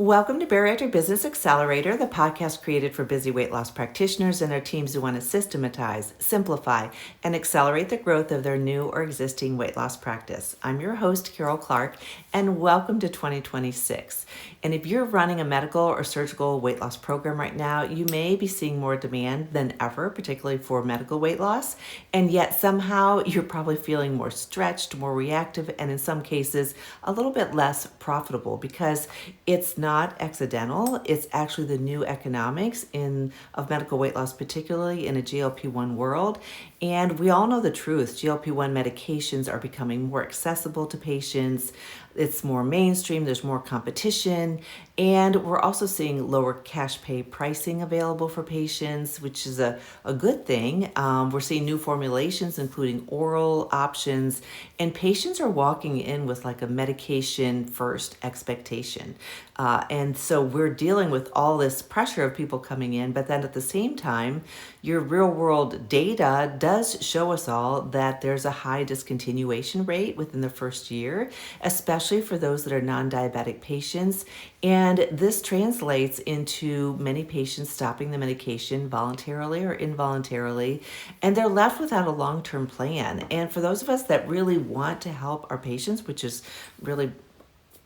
Welcome to Bariatric Business Accelerator, the podcast created for busy weight loss practitioners and their teams who want to systematize, simplify, and accelerate the growth of their new or existing weight loss practice. I'm your host, Karol Clark, and welcome to 2026. And if you're running a medical or surgical weight loss program right now, you may be seeing more demand than ever, particularly for medical weight loss, and yet somehow you're probably feeling more stretched, more reactive, and in some cases, a little bit less profitable because it's not accidental. It's actually the new economics of medical weight loss, particularly in a GLP-1 world. And we all know the truth. GLP-1 medications are becoming more accessible to patients. It's more mainstream, there's more competition, and we're also seeing lower cash pay pricing available for patients, which is a good thing. We're seeing new formulations, including oral options, and patients are walking in with like a medication first expectation. And so we're dealing with all this pressure of people coming in, but then at the same time, your real world data does show us all that there's a high discontinuation rate within the first year, especially for those that are non-diabetic patients. And this translates into many patients stopping the medication voluntarily or involuntarily, and they're left without a long-term plan. And for those of us that really want to help our patients, which is really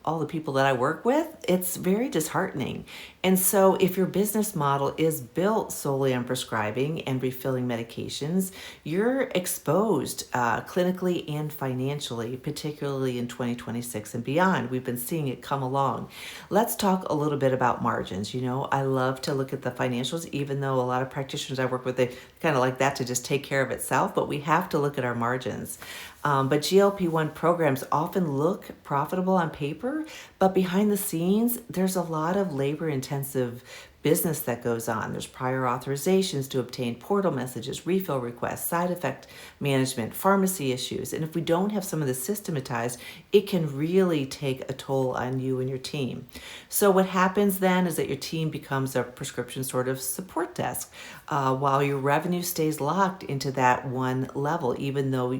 all the people that I work with, it's very disheartening. And so if your business model is built solely on prescribing and refilling medications, you're exposed clinically and financially, particularly in 2026 and beyond. We've been seeing it come along. Let's talk a little bit about margins. You know, I love to look at the financials, even though a lot of practitioners I work with, they kind of like that to just take care of itself, but we have to look at our margins. But GLP-1 programs often look profitable on paper, but behind the scenes, there's a lot of labor-intensive business that goes on. There's prior authorizations to obtain portal messages, refill requests, side effect management, pharmacy issues. And if we don't have some of this systematized, it can really take a toll on you and your team. So what happens then is that your team becomes a prescription sort of support desk while your revenue stays locked into that one level, even though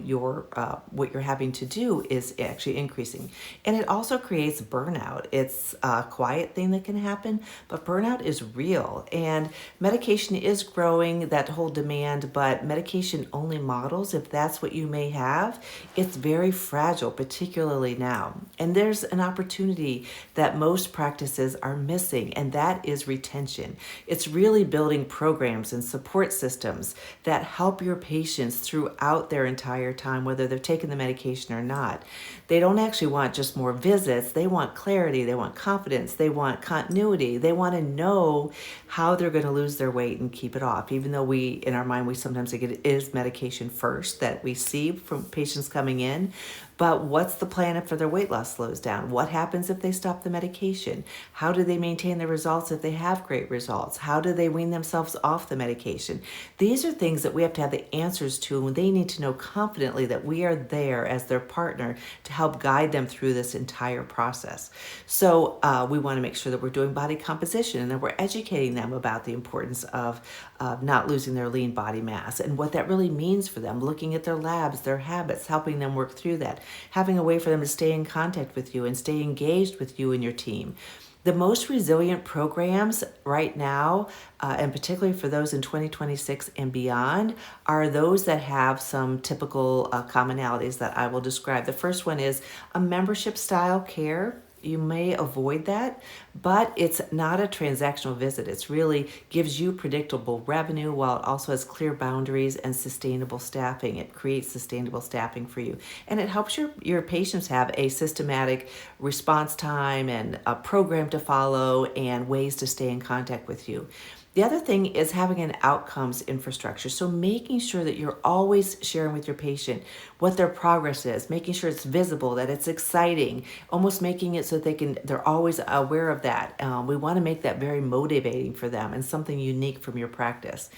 what you're having to do is actually increasing. And it also creates burnout. It's a quiet thing that can happen, but burnout is real. And medication is growing, that whole demand, but medication only models, if that's what you may have, it's very fragile, particularly now. And there's an opportunity that most practices are missing, and that is retention. It's really building programs and support systems that help your patients throughout their entire time, whether they're taking the medication or not. They don't actually want just more visits. They want clarity. They want confidence. They want continuity. They want to know how they're going to lose their weight and keep it off. Even though in our mind, we sometimes think it is medication first that we see from patients coming in. But what's the plan if their weight loss slows down? What happens if they stop the medication? How do they maintain the results if they have great results? How do they wean themselves off the medication? These are things that we have to have the answers to, and they need to know confidently that we are there as their partner to help guide them through this entire process. So we want to make sure that we're doing body composition and that we're educating them about the importance of not losing their lean body mass and what that really means for them, looking at their labs, their habits, helping them work through that, having a way for them to stay in contact with you and stay engaged with you and your team. The most resilient programs right now, and particularly for those in 2026 and beyond, are those that have some typical commonalities that I will describe. The first one is a membership style care. You may avoid that, but it's not a transactional visit. It really gives you predictable revenue while it also has clear boundaries and sustainable staffing. It creates sustainable staffing for you. And it helps your patients have a systematic response time and a program to follow and ways to stay in contact with you. The other thing is having an outcomes infrastructure. So making sure that you're always sharing with your patient what their progress is, making sure it's visible, that it's exciting, almost making it so that they're always aware of that. We want to make that very motivating for them and something unique from your practice.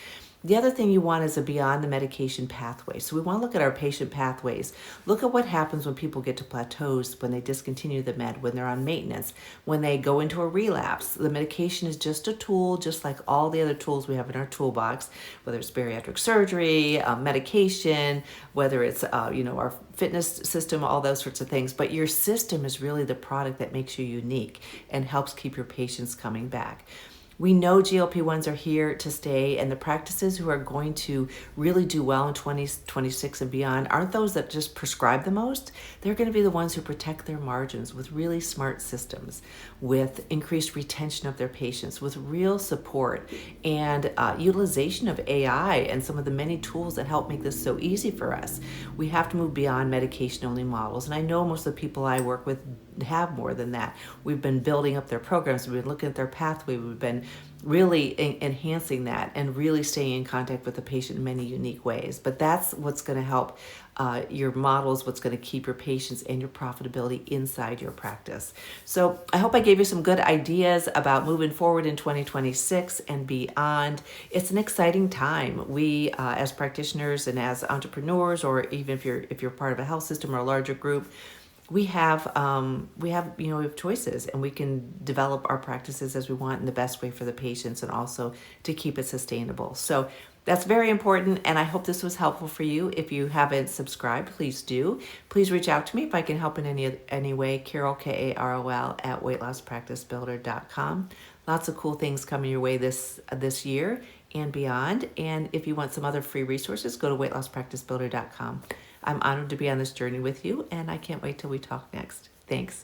The other thing you want is a beyond the medication pathway. So we want to look at our patient pathways. Look at what happens when people get to plateaus, when they discontinue the med, when they're on maintenance, when they go into a relapse. The medication is just a tool, just like all the other tools we have in our toolbox, whether it's bariatric surgery, medication, whether it's our fitness system, all those sorts of things. But your system is really the product that makes you unique and helps keep your patients coming back. We know GLP-1s are here to stay, and the practices who are going to really do well in 2026 and beyond aren't those that just prescribe the most. They're going to be the ones who protect their margins with really smart systems, with increased retention of their patients, with real support and utilization of AI and some of the many tools that help make this so easy for us. We have to move beyond medication-only models, and I know most of the people I work with have more than that. We've been building up their programs, we've been looking at their pathway, we've been really enhancing that and really staying in contact with the patient in many unique ways. But that's what's going to help your models, what's going to keep your patients and your profitability inside your practice. So I hope I gave you some good ideas about moving forward in 2026 and beyond. It's an exciting time. We, as practitioners and as entrepreneurs, or even if you're part of a health system or a larger group, we have choices, and we can develop our practices as we want in the best way for the patients and also to keep it sustainable. So that's very important, and I hope this was helpful for you. If you haven't subscribed, please do. Please reach out to me if I can help in any way. Karol, Karol, at weightlosspracticebuilder.com. Lots of cool things coming your way this year and beyond. And if you want some other free resources, go to weightlosspracticebuilder.com. I'm honored to be on this journey with you, and I can't wait till we talk next. Thanks.